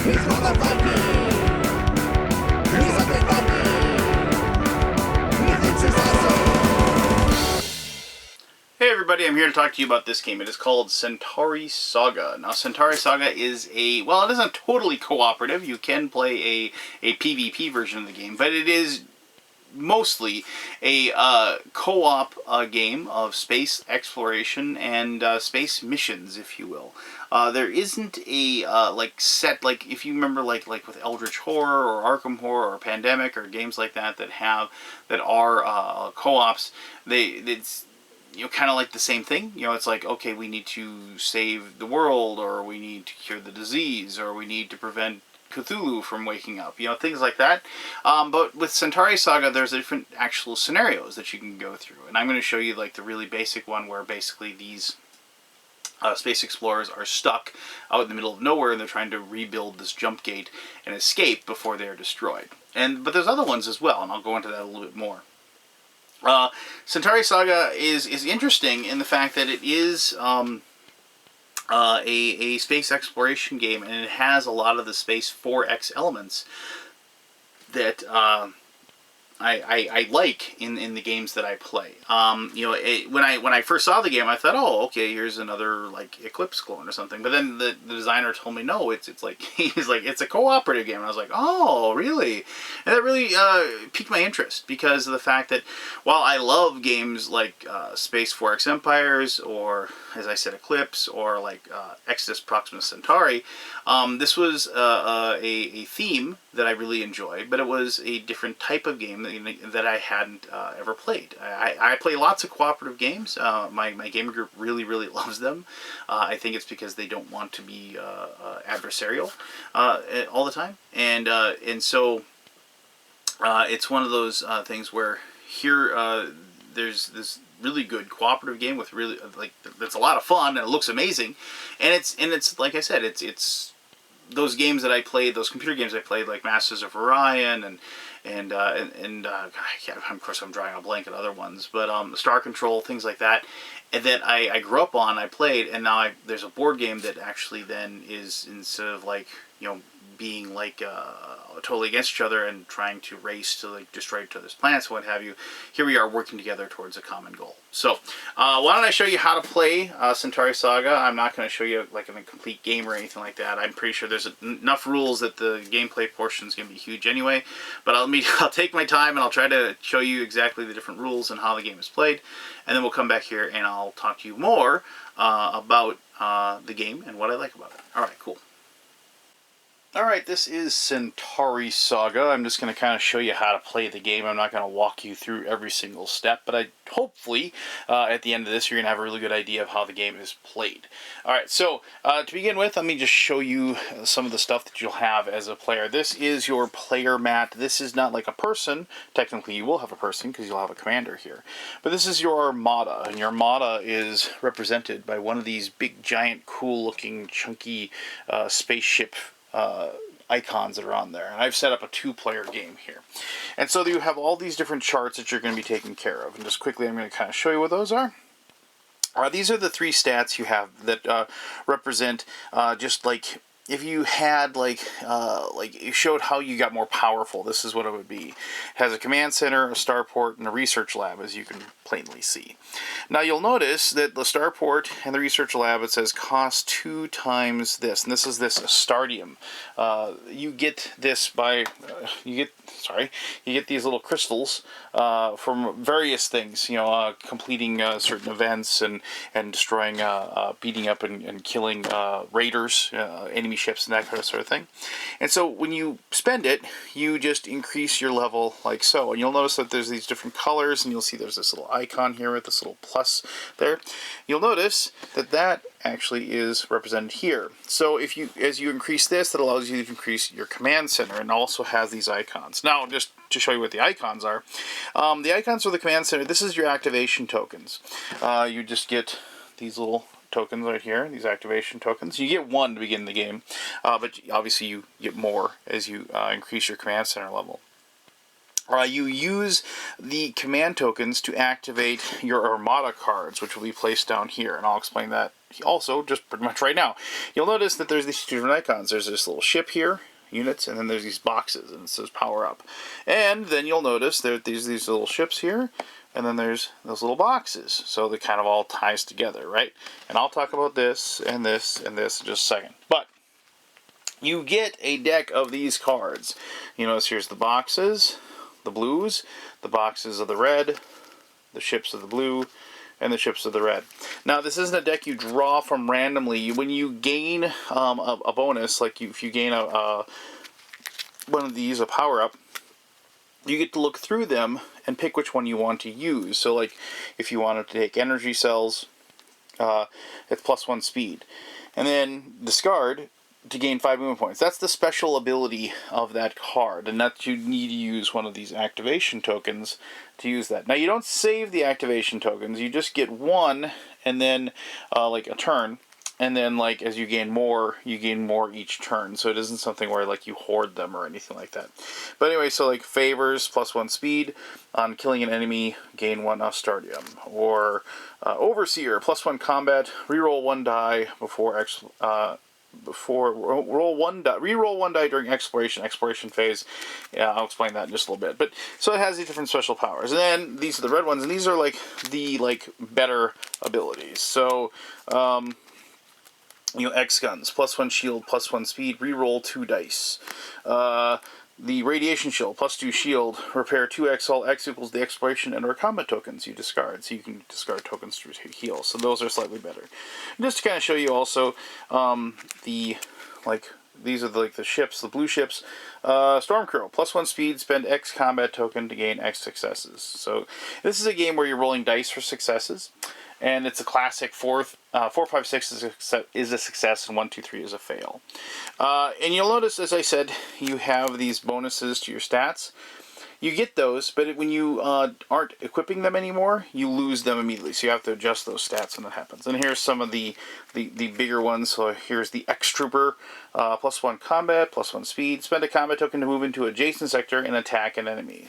Hey everybody, I'm here to talk to you about this game. It is called Centauri Saga. Now, Centauri Saga is well, it isn't totally cooperative. You can play a PvP version of the game, but it is mostly a co-op game of space exploration and space missions, if you will. There isn't a set, like if you remember like with Eldritch Horror or Arkham Horror or Pandemic or games like that that are co-ops. It's kind of like the same thing. It's like, okay, we need to save the world, or we need to cure the disease, or we need to prevent Cthulhu from waking up, things like that. But with Centauri Saga, there's different actual scenarios that you can go through. And I'm going to show you like the really basic one where basically these space explorers are stuck out in the middle of nowhere and they're trying to rebuild this jump gate and escape before they are destroyed. But there's other ones as well, and I'll go into that a little bit more. Centauri Saga is interesting in the fact that it is a space exploration game, and it has a lot of the Space 4X elements that I like in the games that I play. When I first saw the game, I thought, oh, okay, here's another like Eclipse clone or something. But then the designer told me, no, it's like he's like, it's a cooperative game. And I was like, oh, really? And that really piqued my interest, because of the fact that while I love games like Space 4X Empires, or as I said, Eclipse, or like Exodus Proxima Centauri, this was a theme that I really enjoyed, but it was a different type of game that I hadn't ever played. I play lots of cooperative games. My gaming group really loves them. I think it's because they don't want to be adversarial all the time, and so it's one of those things where here there's this really good cooperative game with really that's a lot of fun, and it looks amazing, and it's like I said, it's those games that I played, those computer games I played, like Masters of Orion and of course I'm drawing a blank on other ones, but Star Control, things like that, and that I grew up on, I played, and now there's a board game that actually then is, instead of like being like totally against each other and trying to race to like destroy each other's planets and what have you, here we are working together towards a common goal. So why don't I show you how to play Centauri Saga. I'm not going to show you like a complete game or anything like that. I'm pretty sure there's enough rules that the gameplay portion is going to be huge anyway, but I'll take my time and I'll try to show you exactly the different rules and how the game is played, and then we'll come back here and I'll talk to you more about the game and what I like about it. Alright, cool. Alright, this is Centauri Saga. I'm just going to kind of show you how to play the game. I'm not going to walk you through every single step, but hopefully at the end of this you're going to have a really good idea of how the game is played. Alright, so to begin with, let me just show you some of the stuff that you'll have as a player. This is your player mat. This is not like a person. Technically you will have a person because you'll have a commander here. But this is your Armada, and your Armada is represented by one of these big, giant, cool-looking, chunky spaceship icons that are on there. And I've set up a two-player game here. And so you have all these different charts that you're going to be taking care of. And just quickly, I'm going to kind of show you what those are. These are the three stats you have that represent just like if you had like it showed how you got more powerful. This is what it would be. It has a command center, a starport, and a research lab, as you can plainly see. Now you'll notice that the starport and the research lab, it says cost 2 times this, and this is this Astardium. You get this by you get these little crystals from various things. Completing certain events and destroying, beating up and killing raiders, enemy ships, and that kind of sort of thing. And so when you spend it, you just increase your level like so. And you'll notice that there's these different colors, and you'll see there's this little icon here with this little plus there. You'll notice that actually is represented here. So as you increase this, that allows you to increase your command center, and also has these icons. Now, just to show you what the icons are, the icons for the command center, this is your activation tokens. You just get these little tokens right here, these activation tokens. You get 1 to begin the game, but obviously you get more as you increase your command center level. You use the command tokens to activate your Armada cards, which will be placed down here, and I'll explain that also just pretty much right now. You'll notice that there's these two different icons. There's this little ship here, units, and then there's these boxes, and it says power up. And then you'll notice there these little ships here, and then there's those little boxes. So they kind of all ties together, right? And I'll talk about this and this and this in just a second. But you get a deck of these cards. You notice here's the boxes, the blues, the boxes of the red, the ships of the blue, and the ships of the red. Now, this isn't a deck you draw from randomly. When you gain a bonus, like if you gain one of these, a power-up, you get to look through them and pick which one you want to use. So, like, if you wanted to take energy cells, it's +1 speed. And then discard to gain 5 movement points. That's the special ability of that card, and that you need to use one of these activation tokens to use that. Now, you don't save the activation tokens, you just get one, and then like a turn, and then like as you gain more each turn. So it isn't something where like you hoard them or anything like that. But anyway, so like favors +1 speed on killing an enemy, gain 1 Astardium, or overseer +1 combat, reroll 1 die reroll one die during exploration phase. Yeah, I'll explain that in just a little bit. But so it has these different special powers, and then these are the red ones, and these are like the better abilities. So X guns +1 shield, +1 speed, reroll 2 dice. The radiation shield +2 shield, repair 2x, all x equals the exploration and or combat tokens you discard. So you can discard tokens to heal. So those are slightly better. And just to kind of show you also these are the ships, the blue ships. Stormcrow +1 speed, spend X combat token to gain X successes. So this is a game where you're rolling dice for successes. And it's a classic 4, 5, 6 is a success, and 1, 2, 3 is a fail. And you'll notice, as I said, you have these bonuses to your stats. You get those, but when you aren't equipping them anymore, you lose them immediately. So you have to adjust those stats when that happens. And here's some of the bigger ones. So here's the X-Trooper, +1 combat, +1 speed. Spend a combat token to move into adjacent sector and attack an enemy.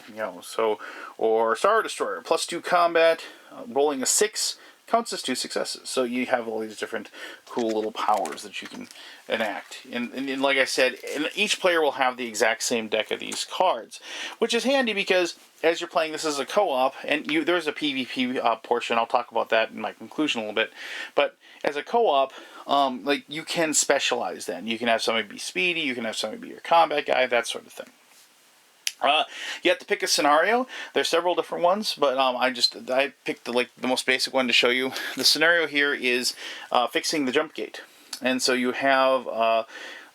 Or Star Destroyer, +2 combat, rolling a 6. Counts as 2 successes. So you have all these different cool little powers that you can enact. And like I said, each player will have the exact same deck of these cards, which is handy because as you're playing this as a co-op, and there's a PvP portion, I'll talk about that in my conclusion a little bit, but as a co-op, you can specialize then. You can have somebody be speedy, you can have somebody be your combat guy, that sort of thing. You have to pick a scenario. There's several different ones, but I picked the most basic one to show you. The scenario here is fixing the jump gate, and so you have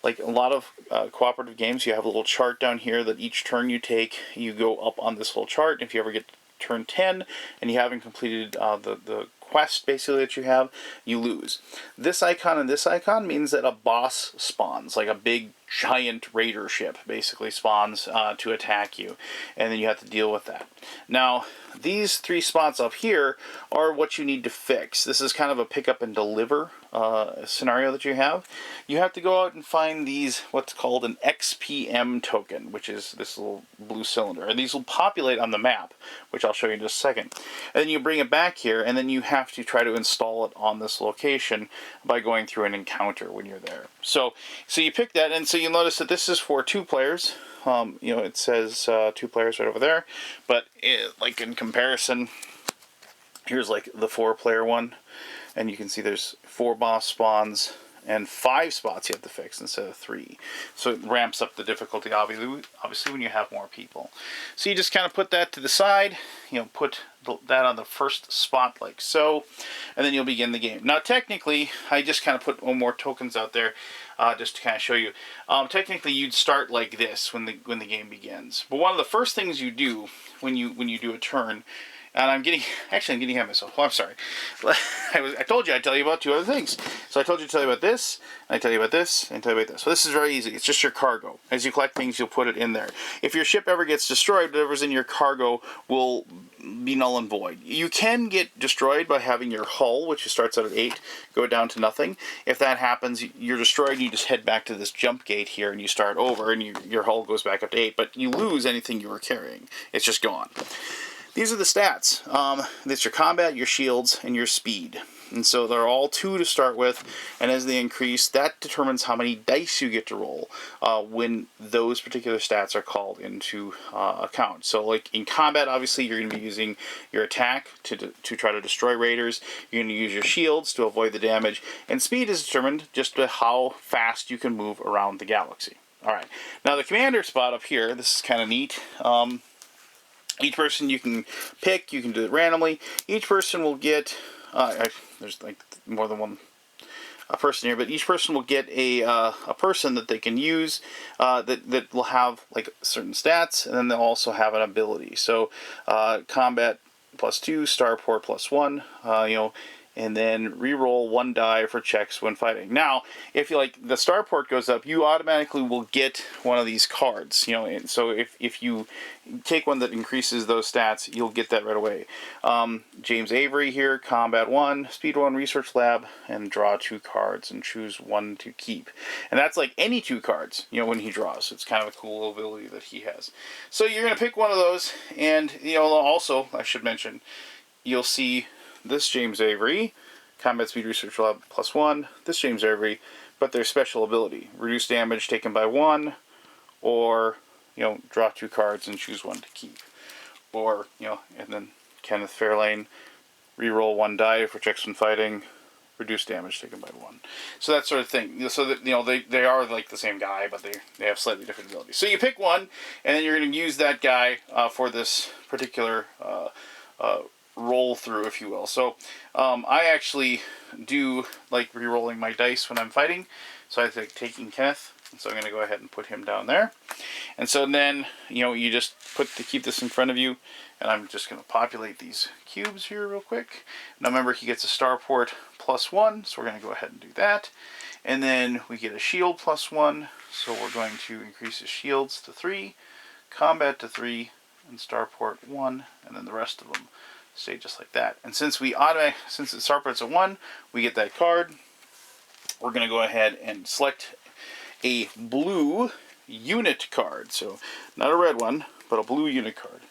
like a lot of cooperative games. You have a little chart down here that each turn you take, you go up on this little chart. If you ever get to turn 10 and you haven't completed the quest basically that you have, you lose. This icon and this icon means that a boss spawns, like a big giant raider ship basically spawns to attack you, and then you have to deal with that. Now, these 3 spots up here are what you need to fix. This is kind of a pick up and deliver scenario that you have. You have to go out and find these, what's called an XPM token, which is this little blue cylinder, and these will populate on the map, which I'll show you in just a second. And then you bring it back here, and then you have to try to install it on this location by going through an encounter when you're there. So you pick that, and so you'll notice that this is for 2 players. It says 2 players right over there, but like in comparison, here's like the 4-player one, and you can see there's 4 boss spawns and 5 spots you have to fix instead of 3. So it ramps up the difficulty, obviously when you have more people. So you just kind of put that to the side, put that on the first spot like so, and then you'll begin the game. Now technically, I just kind of put 1 more tokens out there just to kind of show you. Technically, you'd start like this when the game begins. But one of the first things you do when you do a turn And I'm getting ahead of myself. Oh, I'm sorry. I told you I'd tell you about 2 other things. So I told you to tell you about this, and I tell you about this, and I tell you about this. So this is very easy. It's just your cargo. As you collect things, you'll put it in there. If your ship ever gets destroyed, whatever's in your cargo will be null and void. You can get destroyed by having your hull, which starts out at 8, go down to nothing. If that happens, you're destroyed, and you just head back to this jump gate here, and you start over, and your hull goes back up to 8. But you lose anything you were carrying. It's just gone. These are the stats. That's your combat, your shields, and your speed. And so they're all 2 to start with, and as they increase, that determines how many dice you get to roll when those particular stats are called into account. So like in combat, obviously, you're going to be using your attack to try to destroy raiders. You're going to use your shields to avoid the damage, and speed is determined just by how fast you can move around the galaxy. Alright, now the commander spot up here, this is kind of neat. Each person you can pick, you can do it randomly. Each person will get, there's like more than one person here, but each person will get a person that they can use that will have like certain stats, and then they'll also have an ability. So combat +2, starport +1, and then re-roll 1 die for checks when fighting. Now, if you like the starport goes up, you automatically will get one of these cards. And so if you take one that increases those stats, you'll get that right away. James Avery here, combat 1, speed 1, research lab, and draw 2 cards and choose 1 to keep. And that's like any 2 cards, when he draws. It's kind of a cool ability that he has. So you're gonna pick one of those, and also I should mention, you'll see this James Avery, combat speed research lab +1, this James Avery, but their special ability, reduce damage taken by 1, or, draw 2 cards and choose 1 to keep. Or, and then Kenneth Fairlane, reroll 1 die for checks when fighting, reduce damage taken by 1. So that sort of thing. So that, they are like the same guy, but they have slightly different abilities. So you pick one, and then you're going to use that guy for this particular roll through, if you will. So I actually do like re-rolling my dice when I'm fighting. So I think taking Kenneth, and so I'm going to go ahead and put him down there. And so then you just keep this in front of you, and I'm just going to populate these cubes here real quick. Now remember, he gets a starport +1, so we're going to go ahead and do that. And then we get a shield +1, so we're going to increase his shields to 3, combat to 3, and starport 1, and then the rest of them stay just like that. And since the starport's a 1, we get that card. We're going to go ahead and select a blue unit card. So not a red one, but a blue unit card.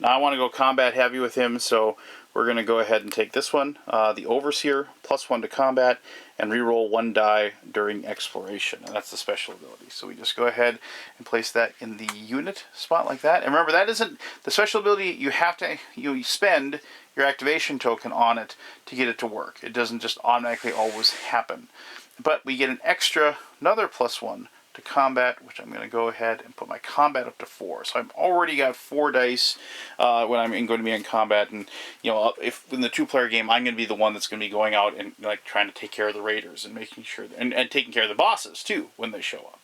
Now I want to go combat heavy with him, so we're going to go ahead and take this one, the Overseer, +1 to combat, and reroll 1 die during exploration. And that's the special ability. So we just go ahead and place that in the unit spot like that. And remember, that isn't the special ability. You have to you spend your activation token on it to get it to work. It doesn't just automatically always happen. But we get another +1 to combat, which I'm going to go ahead and put my combat up to 4. So I've already got 4 dice when I'm going to be in combat. And if in the 2-player game, I'm going to be the one that's going to be going out and trying to take care of the raiders and making sure and taking care of the bosses too when they show up.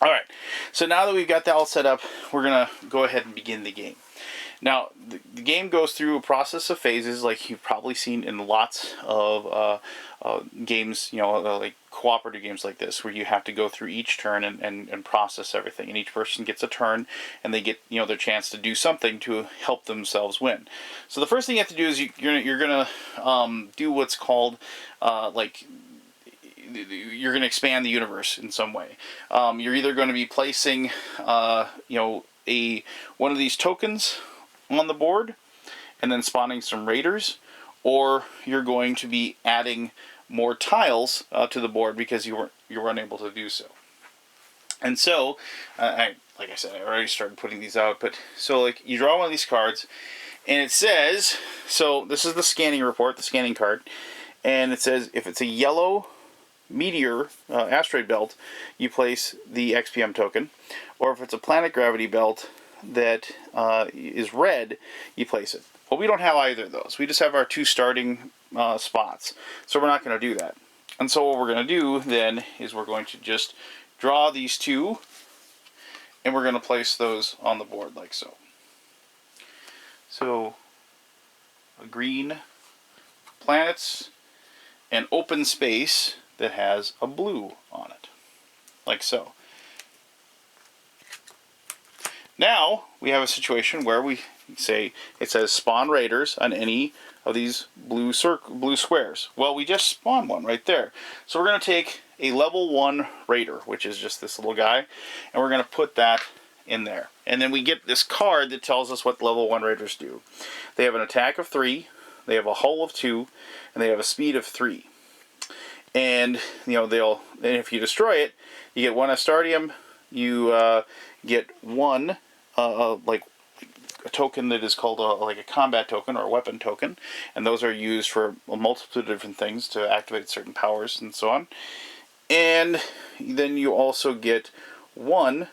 All right. So now that we've got that all set up, we're going to go ahead and begin the game. Now, the game goes through a process of phases like you've probably seen in lots of games, like cooperative games like this, where you have to go through each turn and process everything. And each person gets a turn, and they get their chance to do something to help themselves win. So the first thing you have to do is you're going to do what's called you're going to expand the universe in some way. You're either going to be placing one of these tokens on the board and then spawning some raiders, or you're going to be adding more tiles to the board because you were unable to do so. And so, like I said, I already started putting these out, but so you draw one of these cards, and it says, so this is the scanning report, the scanning card, and it says if it's a yellow meteor asteroid belt, you place the XPM token, or if it's a planet gravity belt that is red, you place it. Well, we don't have either of those. We just have our 2 starting spots, so we're not going to do that. And so what we're going to do then is we're going to just draw these 2, and we're going to place those on the board like so. So green planets and open space that has a blue on it, like so. Now we have a situation where we say it says spawn raiders on any of these blue squares. Well, we just spawned one right there. So we're going to take a level 1 raider, which is just this little guy, and we're going to put that in there. And then we get this card that tells us what level 1 raiders do. They have an attack of 3, they have a hull of 2, and they have a speed of 3. And and if you destroy it, you get 1 Astardium, you get 1 like a token that is called like a combat token or a weapon token, and those are used for a multitude of different things to activate certain powers and so on. And then you also get 1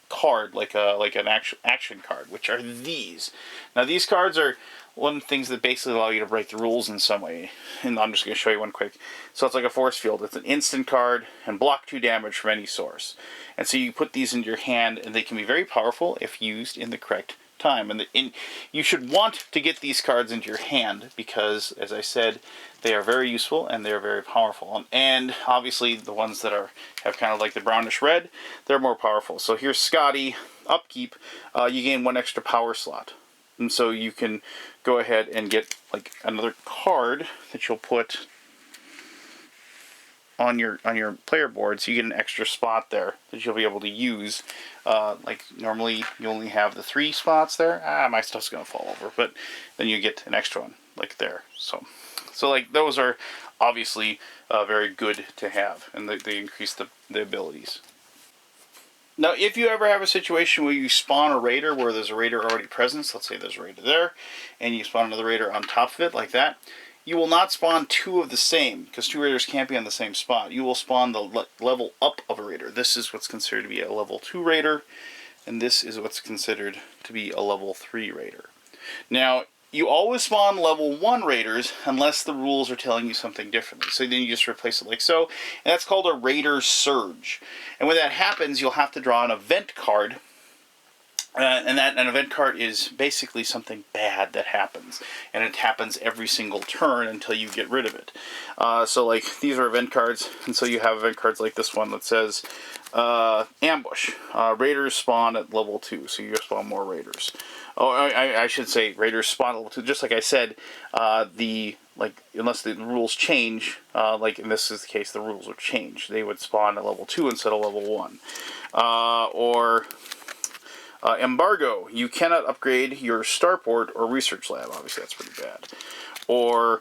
card, like an action card, which are these. Now these cards are one of the things that basically allow you to break the rules in some way, and I'm just going to show you one quick. So it's like a force field. It's an instant card and block 2 damage from any source. And so you put these into your hand, and they can be very powerful if used in the correct time. And you should want to get these cards into your hand because, as I said, they are very useful and they are very powerful. And obviously the ones that have kind of like the brownish red, they're more powerful. So here's Scotty, upkeep, you gain 1 extra power slot. And so you can go ahead and get like another card that you'll put on your player board, so you get an extra spot there that you'll be able to use. Like normally you only have the 3 spots there. My stuff's gonna fall over, but then you get an extra one like there. So like those are obviously very good to have, and they increase the abilities. Now, if you ever have a situation where you spawn a raider where there's a raider already present, so let's say there's a raider there, and you spawn another raider on top of it, like that, you will not spawn 2 of the same, because 2 raiders can't be on the same spot. You will spawn the level up of a raider. This is what's considered to be a level 2 raider, and this is what's considered to be a level 3 raider. Now, you always spawn level 1 raiders unless the rules are telling you something differently. So then you just replace it like so. And that's called a raider surge. And when that happens, you'll have to draw an event card. And an event card is basically something bad that happens. And it happens every single turn until you get rid of it. So like these are event cards. And so you have event cards like this one that says ambush. Raiders spawn at level 2. So you spawn more raiders. Oh, I should say raiders spawn at level 2. Just like I said, unless the rules change, like in this is the case, the rules would change. They would spawn at level 2 instead of level 1. Embargo. You cannot upgrade your starport or research lab. Obviously, that's pretty bad. Or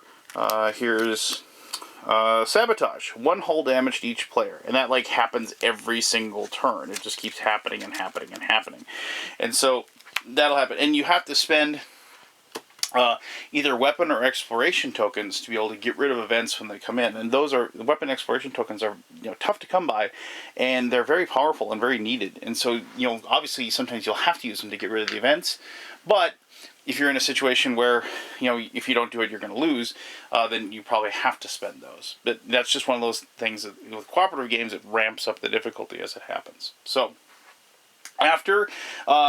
here's sabotage. 1 hull damage to each player, and that like happens every single turn. It just keeps happening and happening and happening, and so that'll happen. And you have to spend either weapon or exploration tokens to be able to get rid of events when they come in. And those are, the weapon exploration tokens are tough to come by, and they're very powerful and very needed. And so obviously sometimes you'll have to use them to get rid of the events, but if you're in a situation where if you don't do it you're going to lose, then you probably have to spend those. But that's just one of those things that with cooperative games it ramps up the difficulty as it happens. So after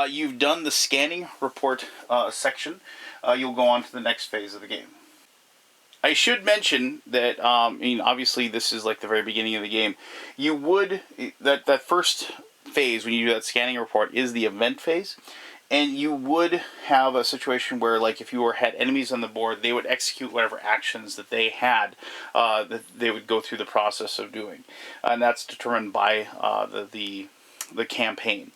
you've done the scanning report section, you'll go on to the next phase of the game. I should mention that, obviously this is like the very beginning of the game. You would, that first phase when you do that scanning report is the event phase. And you would have a situation where, like, if you had enemies on the board, they would execute whatever actions that they had, that they would go through the process of doing. And that's determined by the campaign.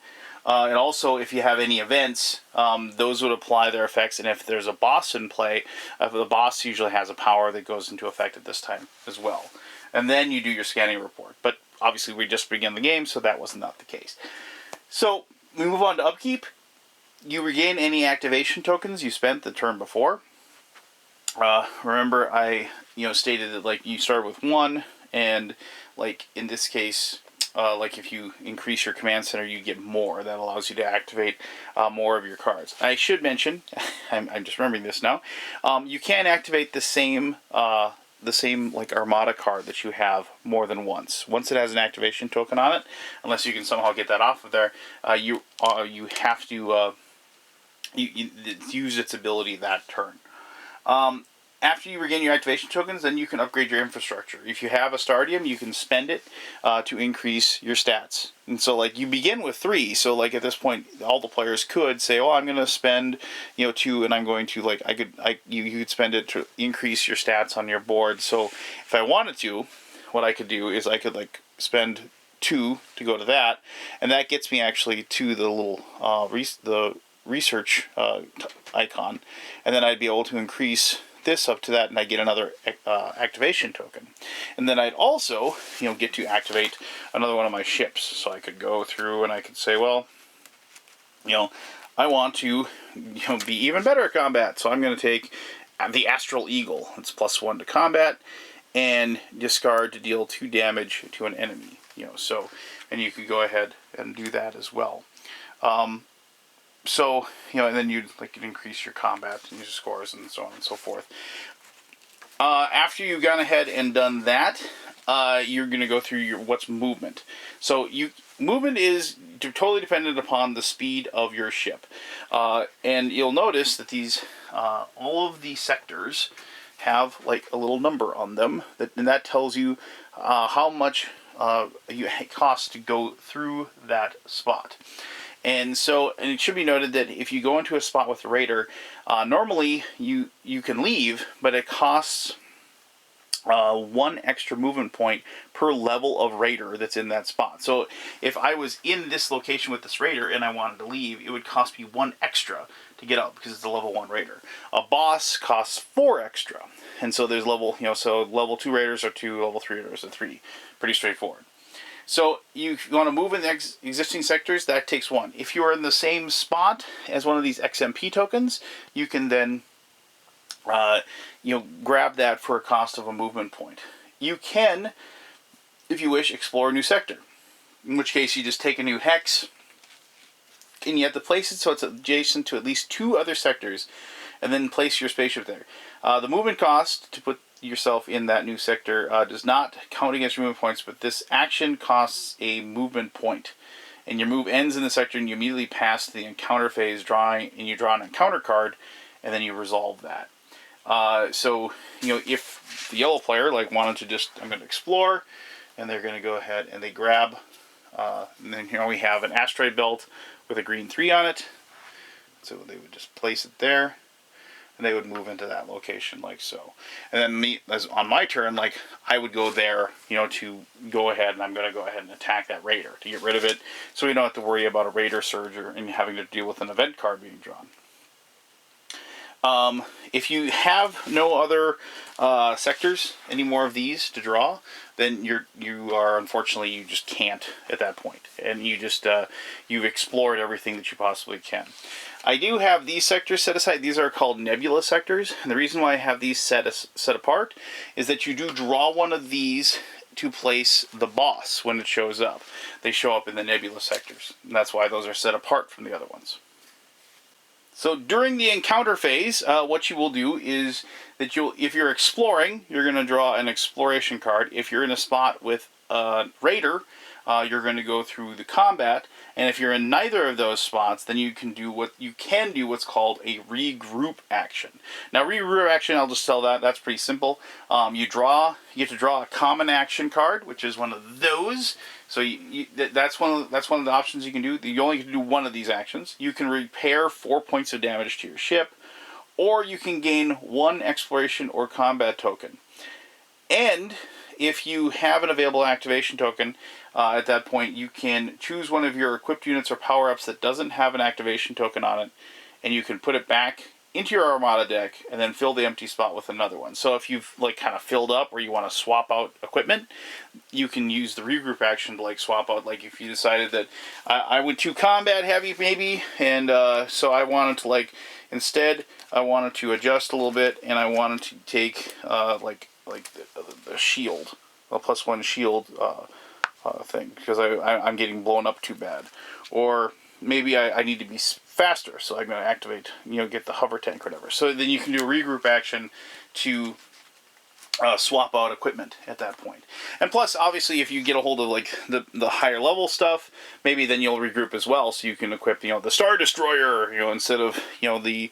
And also, if you have any events, those would apply their effects. And if there's a boss in play, the boss usually has a power that goes into effect at this time as well. And then you do your scanning report. But obviously, we just began the game, so that was not the case. So, we move on to upkeep. You regain any activation tokens you spent the turn before. Remember, I stated that like you start with 1, and like in this case, like if you increase your command center, you get more. That allows you to activate more of your cards. I should mention, I'm just remembering this now. You can activate the same like Armada card that you have more than once. Once it has an activation token on it, unless you can somehow get that off of there, you have to it's used its ability that turn. After you regain your activation tokens, then you can upgrade your infrastructure. If you have a Stardium, you can spend it to increase your stats. And so, like, you begin with 3. So, like, at this point, all the players could say, "Oh, I'm going to spend, 2, and I'm going to, like, you could spend it to increase your stats on your board." So, if I wanted to, what I could do is I could, like, spend 2 to go to that, and that gets me actually to the little the research icon, and then I'd be able to increase this up to that, and I get another activation token. And then I'd also, get to activate another one of my ships. So I could go through and I could say, well, I want to, be even better at combat. So I'm going to take the Astral Eagle. It's +1 to combat, and discard to deal 2 damage to an enemy. And you could go ahead and do that as well. So, and then you'd increase your combat and your scores and so on and so forth. After you've gone ahead and done that, you're going to go through what's movement. So movement is totally dependent upon the speed of your ship. And you'll notice that these, all of these sectors have a little number on them, and that tells you how much it costs to go through that spot. And it should be noted that if you go into a spot with a raider, normally you can leave, but it costs 1 extra movement point per level of raider that's in that spot. So if I was in this location with this raider and I wanted to leave, it would cost me 1 extra to get up because it's a level 1 raider. A boss costs 4 extra. And so there's so level 2 raiders are 2, level 3 raiders are 3. Pretty straightforward. So you want to move in the existing sectors, that takes 1. If you are in the same spot as one of these XMP tokens, you can then grab that for a cost of a movement point. You can, if you wish, explore a new sector. In which case you just take a new hex, and you have to place it so it's adjacent to at least 2 other sectors, and then place your spaceship there. The movement cost to put yourself in that new sector does not count against your movement points, but this action costs a movement point. And your move ends in the sector, and you immediately pass the encounter phase, and you draw an encounter card, and then you resolve that. So, if the yellow player wanted to just, I'm going to explore, and they're going to go ahead and they grab, and then we have an asteroid belt with a green 3 on it. So they would just place it there, and they would move into that location like so. And then on my turn, I would go there, to go ahead, and I'm going to go ahead and attack that raider to get rid of it, so we don't have to worry about a raider surge and having to deal with an event card being drawn. If you have no other sectors, any more of these to draw, then unfortunately you just can't at that point, and you've explored everything that you possibly can. I do have these sectors set aside. These are called nebula sectors, and the reason why I have these set apart is that you do draw one of these to place the boss when it shows up. They show up in the nebula sectors, and that's why those are set apart from the other ones. So during the encounter phase, what you will do is that if you're exploring, you're going to draw an exploration card. If you're in a spot with a raider, you're going to go through the combat. And if you're in neither of those spots, then you can do what's called a regroup action. Now, regroup action, I'll just tell that's pretty simple. You get to draw a common action card, which is one of those. So that's one of the options you can do. You only can do one of these actions. You can repair 4 points of damage to your ship, or you can gain 1 exploration or combat token. And if you have an available activation token, at that point you can choose one of your equipped units or power-ups that doesn't have an activation token on it, and you can put it back into your Armada deck and then fill the empty spot with another one. So if you've kind of filled up, or you want to swap out equipment, you can use the regroup action to swap out. If you decided that I went too combat heavy maybe, and so I wanted to instead I wanted to adjust a little bit, and I wanted to take the shield, a +1 shield thing, because I'm getting blown up too bad. Or maybe I need to be faster, so I'm going to activate, get the hover tank or whatever. So then you can do a regroup action to swap out equipment at that point. And plus, obviously, if you get a hold of like the higher level stuff, maybe then you'll regroup as well, so you can equip the Star Destroyer, instead of the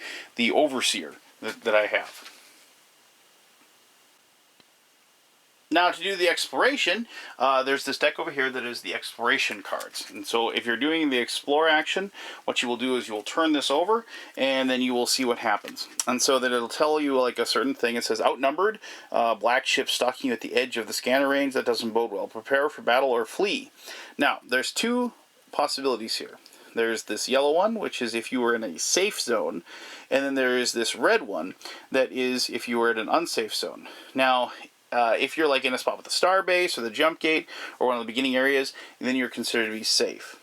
Overseer that I have. Now, to do the exploration, there's this deck over here that is the exploration cards. And so if you're doing the explore action, what you will do is you will turn this over, and then you will see what happens. And so that it'll tell you like a certain thing. It says outnumbered, black ship stalking you at the edge of the scanner range. That doesn't bode well. Prepare for battle or flee. Now, there's two possibilities here. There's this yellow one, which is if you were in a safe zone, and then there is this red one that is if you were in an unsafe zone. Now, if you're like in a spot with the star base or the jump gate or one of the beginning areas, then you're considered to be safe.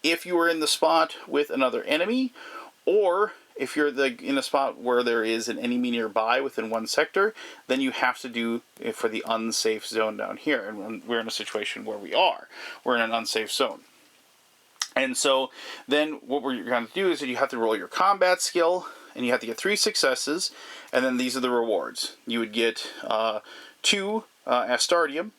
If you are in the spot with another enemy, or if you're in a spot where there is an enemy nearby within one sector, then you have to do it for the unsafe zone down here. And we're in a situation where we're in an unsafe zone. And so then what we're going to do is that you have to roll your combat skill, and you have to get 3 successes, and then these are the rewards. You would get 2 Astardium,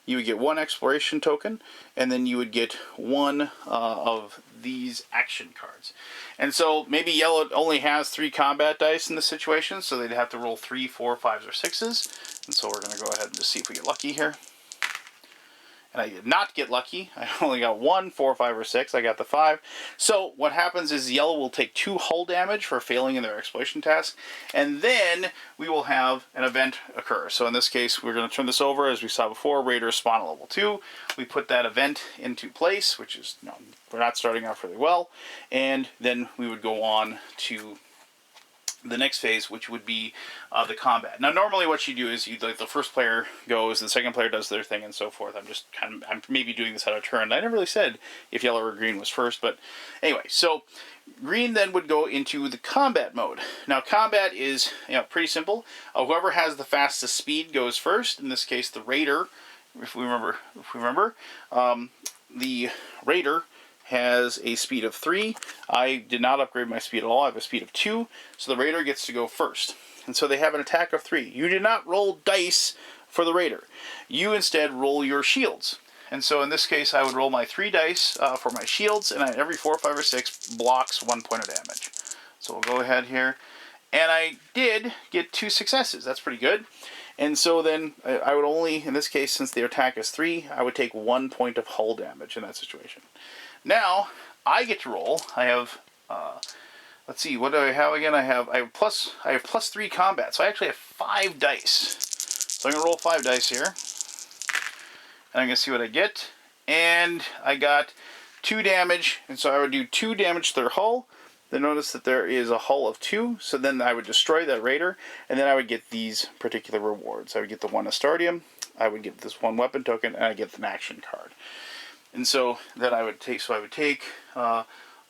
you would get 1 exploration token, and then you would get 1 of these action cards. And so maybe yellow only has 3 combat dice in this situation, so they'd have to roll 3, 4, 5s, or 6s. And so we're going to go ahead and just see if we get lucky here. And I did not get lucky. I only got 1, 4, 5, or 6. I got the 5. So what happens is yellow will take 2 hull damage for failing in their exploration task, and then we will have an event occur. So in this case, we're going to turn this over, as we saw before, Raider spawn at level 2. We put that event into place, which is, we're not starting off really well, and then we would go on to the next phase, which would be the combat. Now, normally what you do is the first player goes, the second player does their thing, and so forth. I'm maybe doing this out of turn. I never really said if yellow or green was first, but anyway. So green then would go into the combat mode. Now, combat is pretty simple. Whoever has the fastest speed goes first. In this case, the Raider. If we remember, the Raider has a speed of 3. I did not upgrade my speed at all. I have a speed of 2, so the Raider gets to go first. And so they have an attack of 3. You did not roll dice for the Raider. You instead roll your shields. And so in this case, I would roll my 3 dice for my shields, and every 4, 5, or 6 blocks 1 point of damage. So we'll go ahead here. And I did get 2 successes. That's pretty good. And so then I would only, in this case, since their attack is 3, I would take 1 point of hull damage in that situation. Now, I get to roll. I have, let's see, what do I have again? I have plus 3 combat, so I actually have 5 dice. So I'm going to roll 5 dice here, and I'm going to see what I get. And I got 2 damage, and so I would do 2 damage to their hull. Then notice that there is a hull of 2, so then I would destroy that Raider, and then I would get these particular rewards. I would get the 1 Astardium, I would get this 1 weapon token, and I get an action card. And so then I would take a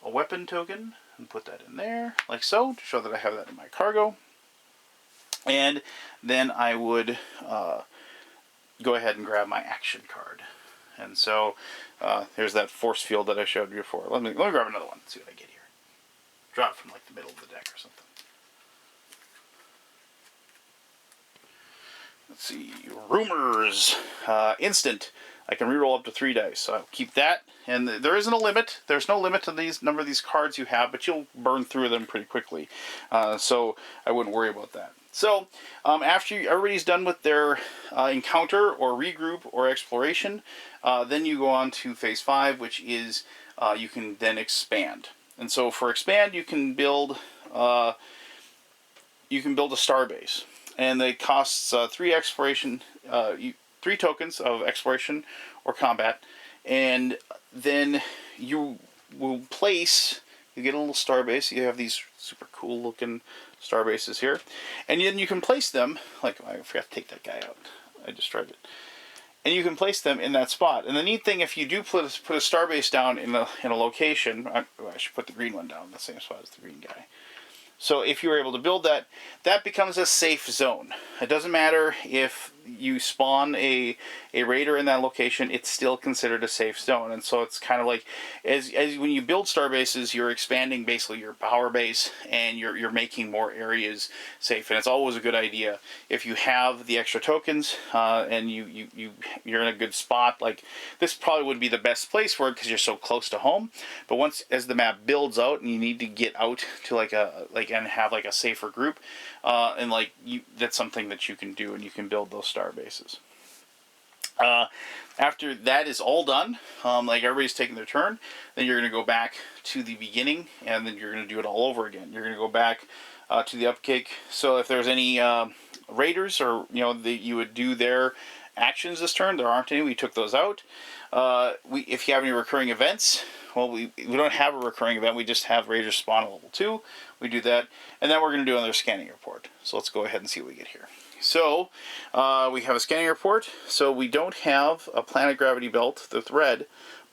weapon token and put that in there, like so, to show that I have that in my cargo. And then I would go ahead and grab my action card. And so there's that force field that I showed you before. Let me grab another one and see what I get here. Draw it from like the middle of the deck or something. Let's see, rumors, instant. I can reroll up to 3 dice, so I'll keep that. And there isn't a limit. There's no limit to these number of these cards you have, but you'll burn through them pretty quickly. So I wouldn't worry about that. So after everybody's done with their encounter or regroup or exploration, then you go on to phase 5, which is you can then expand. And so for expand, you can build a star base, and it costs 3 exploration. 3 tokens of exploration or combat, and then you will place, you get a little star base. You have these super cool looking star bases here, and then you can place them, like, I forgot to take that guy out, I destroyed it, and you can place them in that spot. And the neat thing, if you do put a star base down in a location, I should put the green one down in the same spot as the green guy. So if you were able to build that, that becomes a safe zone. It doesn't matter if you spawn a raider in that location, it's still considered a safe zone. And so it's kind of like, as when you build star bases, you're expanding basically your power base, and you're making more areas safe. And it's always a good idea if you have the extra tokens, and you're in a good spot. Like, this probably would be the best place for it because you're so close to home. But as the map builds out and you need to get out to and have like a safer group, and that's something that you can do, and you can build those star bases. After that is all done, like everybody's taking their turn, then you're going to go back to the beginning, and then you're going to do it all over again. You're going to go back to the upkick. So if there's any raiders, or you would do their actions this turn. There aren't any. We took those out. If you have any recurring events, well, we don't have a recurring event. We just have raiders spawn at level 2. We do that, and then we're going to do another scanning report. So let's go ahead and see what we get here. So we have a scanning report. So we don't have a planet gravity belt that's red,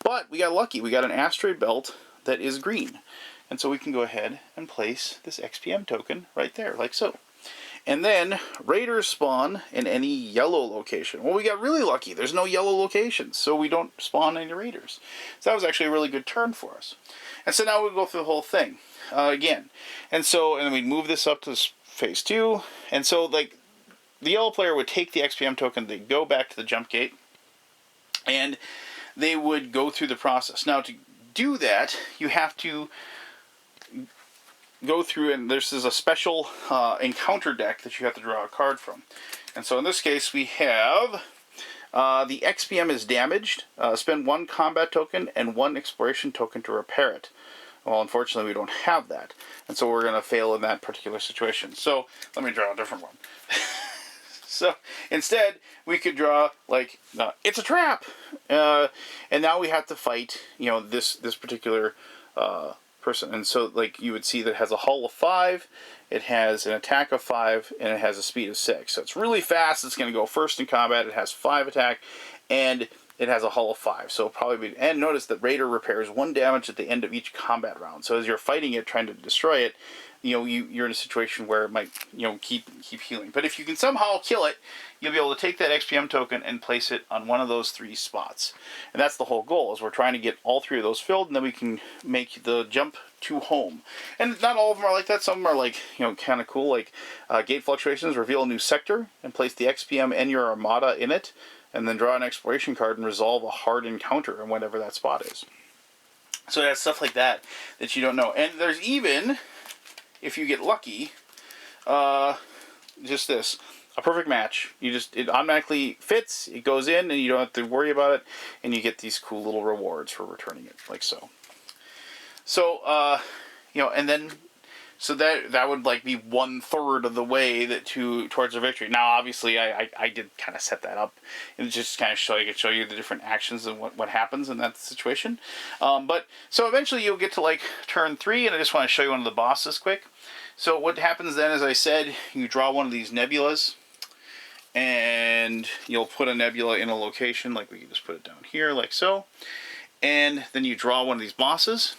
but we got lucky. We got an asteroid belt that is green. And so we can go ahead and place this XPM token right there, like so. And then raiders spawn in any yellow location. Well, we got really lucky. There's no yellow locations, so we don't spawn any raiders. So that was actually a really good turn for us. And so now we'll go through the whole thing again. And then we move this up to phase 2. And so, like, the yellow player would take the XPM token, they'd go back to the jump gate, and they would go through the process. Now, to do that, you have to go through, and this is a special encounter deck that you have to draw a card from. And so in this case, we have the XPM is damaged. Spend 1 combat token and 1 exploration token to repair it. Well, unfortunately, we don't have that, and so we're going to fail in that particular situation. So let me draw a different one. So instead, we could draw it's a trap, and now we have to fight this particular person. And so you would see that it has a hull of 5, it has an attack of 5, and it has a speed of 6. So it's really fast. It's going to go first in combat. It has 5 attack, and it has a hull of 5. So and notice that Raider repairs 1 damage at the end of each combat round. So as you're fighting it, trying to destroy it, you're in a situation where it might keep healing. But if you can somehow kill it, you'll be able to take that XPM token and place it on one of those 3 spots. And that's the whole goal, is we're trying to get all 3 of those filled, and then we can make the jump to home. And not all of them are like that. Some are kind of cool, like gate fluctuations. Reveal a new sector and place the XPM and your Armada in it, and then draw an exploration card and resolve a hard encounter in whatever that spot is. So it has stuff like that you don't know. And there's even, if you get lucky, just this, a perfect match. It automatically fits, it goes in, and you don't have to worry about it, and you get these cool little rewards for returning it, like so. So, and then, so that would be 1/3 of the way towards a victory. Now, obviously, I did kind of set that up, and just kind of show you the different actions and what happens in that situation. But so eventually you'll get to turn 3, and I just want to show you one of the bosses quick. So what happens then, as I said, you draw one of these nebulas, and you'll put a nebula in a location, we can just put it down here, like so. And then you draw one of these bosses,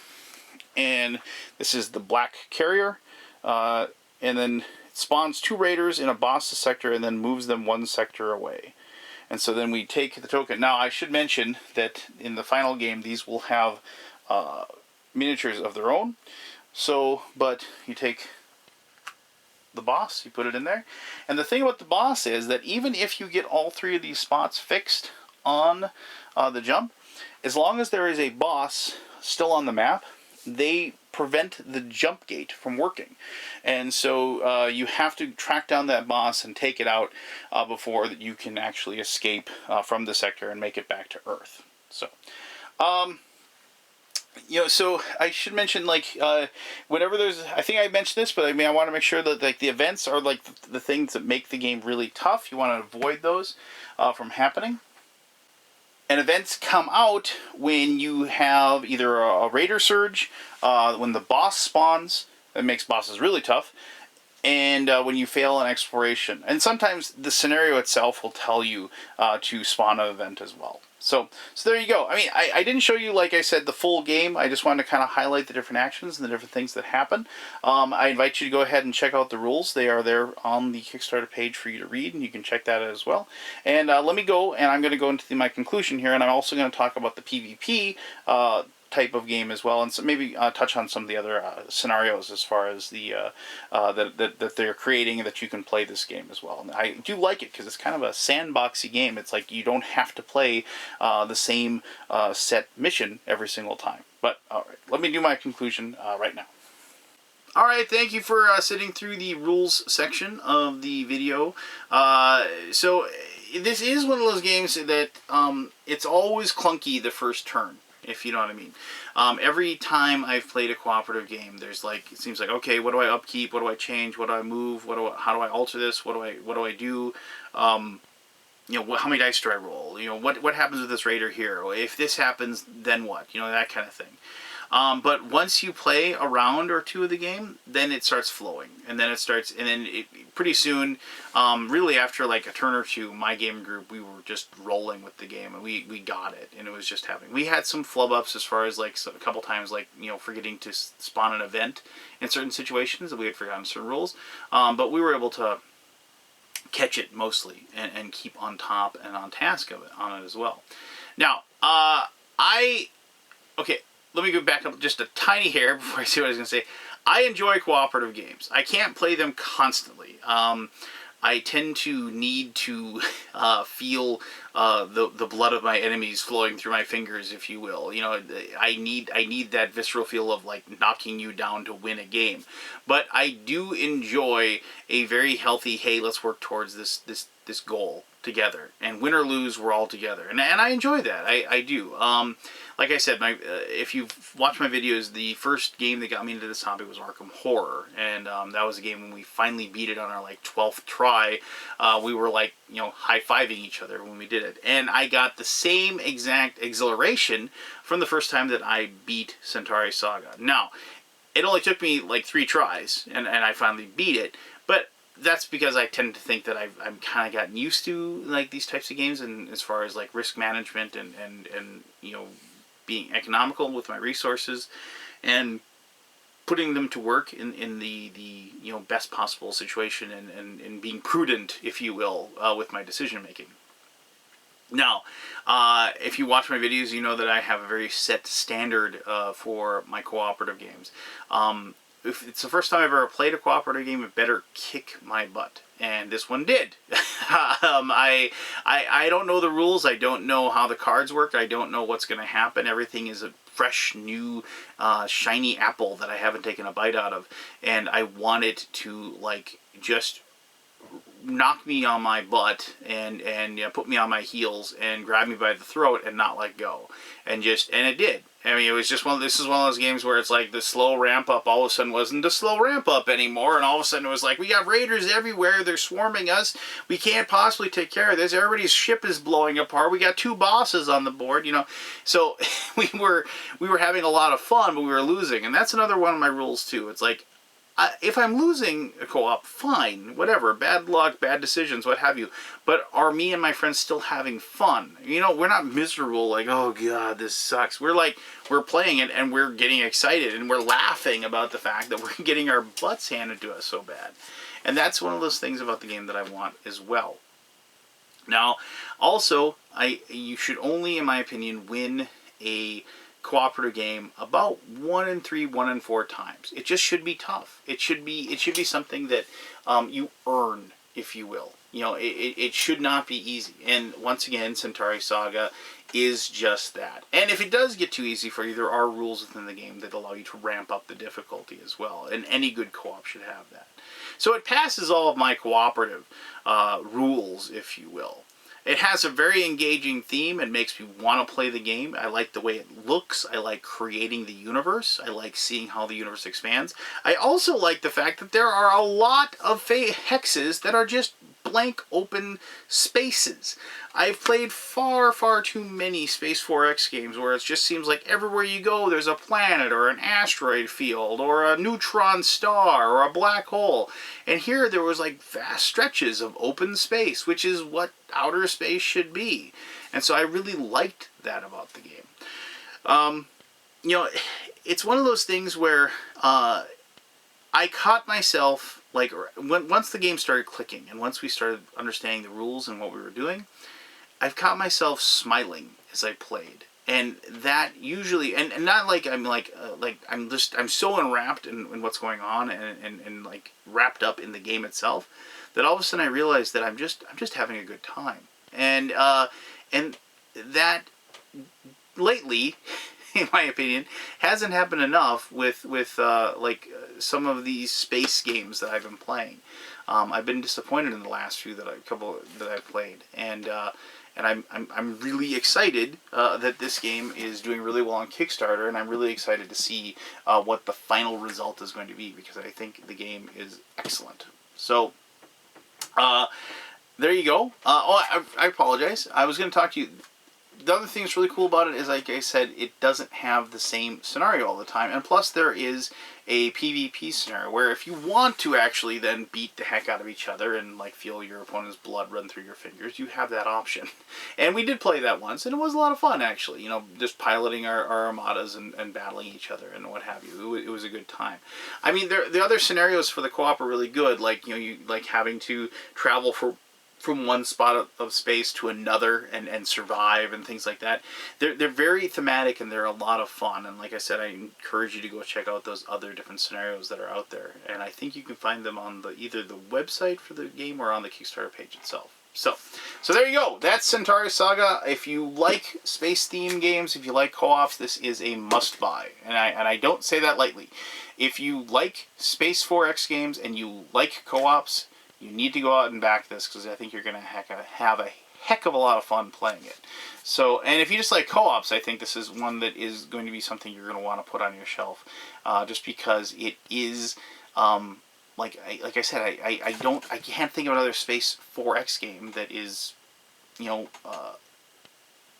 and this is the black carrier, and then it spawns 2 raiders in a boss's sector and then moves them 1 sector away. And so then we take the token. Now, I should mention that in the final game, these will have miniatures of their own. So, but you take the boss, you put it in there. And the thing about the boss is that even if you get all 3 of these spots fixed on the jump, as long as there is a boss still on the map, they prevent the jump gate from working. And so you have to track down that boss and take it out before that you can actually escape from the sector and make it back to Earth. So, so I should mention, whenever there's, I think I mentioned this, but I want to make sure that the events are the things that make the game really tough. You want to avoid those from happening. And events come out when you have either a raider surge, when the boss spawns, that makes bosses really tough, and when you fail an exploration. And sometimes the scenario itself will tell you to spawn an event as well. So there you go. I mean, I didn't show you, like I said, the full game. I just wanted to kind of highlight the different actions and the different things that happen. I invite you to go ahead and check out the rules. They are there on the Kickstarter page for you to read, and you can check that out as well. And let me go, and I'm going to go into my conclusion here, and I'm also going to talk about the PvP type of game as well, and so maybe touch on some of the other scenarios as far as the that they're creating, that you can play this game as well. And I do like it because it's kind of a sandboxy game. It's like you don't have to play the same set mission every single time. But all right, let me do my conclusion right now. All right, thank you for sitting through the rules section of the video. So this is one of those games that it's always clunky the first turn, if you know what I mean. Every time I've played a cooperative game, there's like, it seems like, okay, what do I upkeep? What do I change? What do I move? How do I alter this? What do I do? You know, how many dice do I roll? You know, what happens with this raider here? If this happens, then what? You know, that kind of thing. But once you play a round or two of the game, then it starts flowing, and then pretty soon, really after like a turn or two, my game group, we were just rolling with the game, and we got it, and it was just happening. We had some flub ups as far as like a couple times, like, you know, forgetting to spawn an event in certain situations that we had forgotten certain rules, but we were able to catch it mostly and keep on top and on task of it on it as well. Now, okay. Let me go back up just a tiny hair before I say what I was going to say. I enjoy cooperative games. I can't play them constantly. I tend to need to feel the blood of my enemies flowing through my fingers, if you will. You know, I need that visceral feel of like knocking you down to win a game. But I do enjoy a very healthy, hey, let's work towards this goal together, and win or lose, we're all together, and I enjoy that. I do. Like I said, if you've watched my videos, the first game that got me into this hobby was Arkham Horror, and that was a game when we finally beat it on our like 12th try. We were like, you know, high-fiving each other when we did it, and I got the same exact exhilaration from the first time that I beat Centauri Saga. Now, it only took me like 3 tries, and I finally beat it, but that's because I tend to think that I'm kind of gotten used to like these types of games, and as far as like risk management and you know, being economical with my resources and putting them to work in the you know, best possible situation, and being prudent, if you will, with my decision making. Now, if you watch my videos, you know that I have a very set standard for my cooperative games. If it's the first time I've ever played a cooperative game, it better kick my butt. And this one did. I don't know the rules. I don't know how the cards work. I don't know what's going to happen. Everything is a fresh, new, shiny apple that I haven't taken a bite out of. And I want it to, like, just knock me on my butt and yeah, put me on my heels and grab me by the throat and not let go. And it did. I mean, it was just this is one of those games where it's like the slow ramp up all of a sudden wasn't a slow ramp up anymore, and all of a sudden it was like, we got raiders everywhere, they're swarming us, we can't possibly take care of this, everybody's ship is blowing apart, we got 2 bosses on the board, you know. So we were having a lot of fun, but we were losing, and that's another one of my rules too. It's like, if I'm losing a co-op, fine, whatever, bad luck, bad decisions, what have you, but are me and my friends still having fun? You know, we're not miserable, like, oh god, this sucks. We're like, we're playing it and we're getting excited and we're laughing about the fact that we're getting our butts handed to us so bad. And that's one of those things about the game that I want as well. Now, also, you should only, in my opinion, win a cooperative game about 1 in 3, 1 in 4 times. It just should be tough. It should be something that you earn, if you will. You know, it should not be easy. And once again, Centauri Saga is just that. And if it does get too easy for you, there are rules within the game that allow you to ramp up the difficulty as well. And any good co-op should have that. So it passes all of my cooperative rules, if you will. It has a very engaging theme and makes me want to play the game. I like the way it looks. I like creating the universe. I like seeing how the universe expands. I also like the fact that there are a lot of hexes that are just blank open spaces. I've played far, far too many Space 4X games where it just seems like everywhere you go there's a planet or an asteroid field or a neutron star or a black hole. And here there was like vast stretches of open space, which is what outer space should be. And so I really liked that about the game. You know, it's one of those things where I caught myself, like, once the game started clicking and once we started understanding the rules and what we were doing, I've caught myself smiling as I played. And that usually, and not like I'm I'm so enwrapped in what's going on and like wrapped up in the game itself that all of a sudden I realize that I'm just having a good time. And that lately, in my opinion, hasn't happened enough with some of these space games that I've been playing. I've been disappointed in the last few that I've played, and I'm really excited that this game is doing really well on Kickstarter, and I'm really excited to see what the final result is going to be, because I think the game is excellent. So there you go. I apologize. I was going to talk to you. The other thing that's really cool about it is, like I said, it doesn't have the same scenario all the time. And plus there is a PvP scenario where if you want to actually then beat the heck out of each other and like feel your opponent's blood run through your fingers, you have that option. And we did play that once, and it was a lot of fun, actually. You know, just piloting our armadas and battling each other and what have you. It was a good time. I mean, the other scenarios for the co-op are really good. Like, you know, you like having to travel from one spot of space to another and survive and things like that. They're very thematic and they're a lot of fun. And like I said, I encourage you to go check out those other different scenarios that are out there. And I think you can find them on either the website for the game or on the Kickstarter page itself. So there you go. That's Centauri Saga. If you like space theme games, if you like co-ops, this is a must buy. And I don't say that lightly. If you like Space 4X games and you like co-ops, you need to go out and back this, because I think you're going to have a heck of a lot of fun playing it. So, and if you just like co-ops, I think this is one that is going to be something you're going to want to put on your shelf, just because it is, like I said, I can't think of another Space 4X game that is, you know,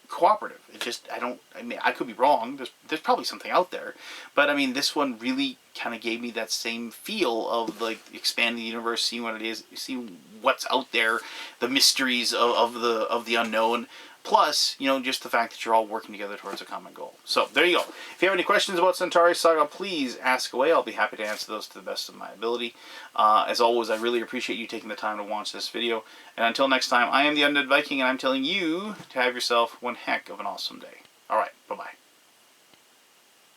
cooperative. It just, I mean, I could be wrong. There's probably something out there, but I mean, this one really kind of gave me that same feel of like expanding the universe, seeing what it is, seeing what's out there, the mysteries of the unknown. Plus, you know, just the fact that you're all working together towards a common goal. So there you go. If you have any questions about Centauri Saga, please ask away. I'll be happy to answer those to the best of my ability. As always, I really appreciate you taking the time to watch this video. And until next time, I am the Undead Viking, and I'm telling you to have yourself one heck of an awesome day. All right, bye-bye.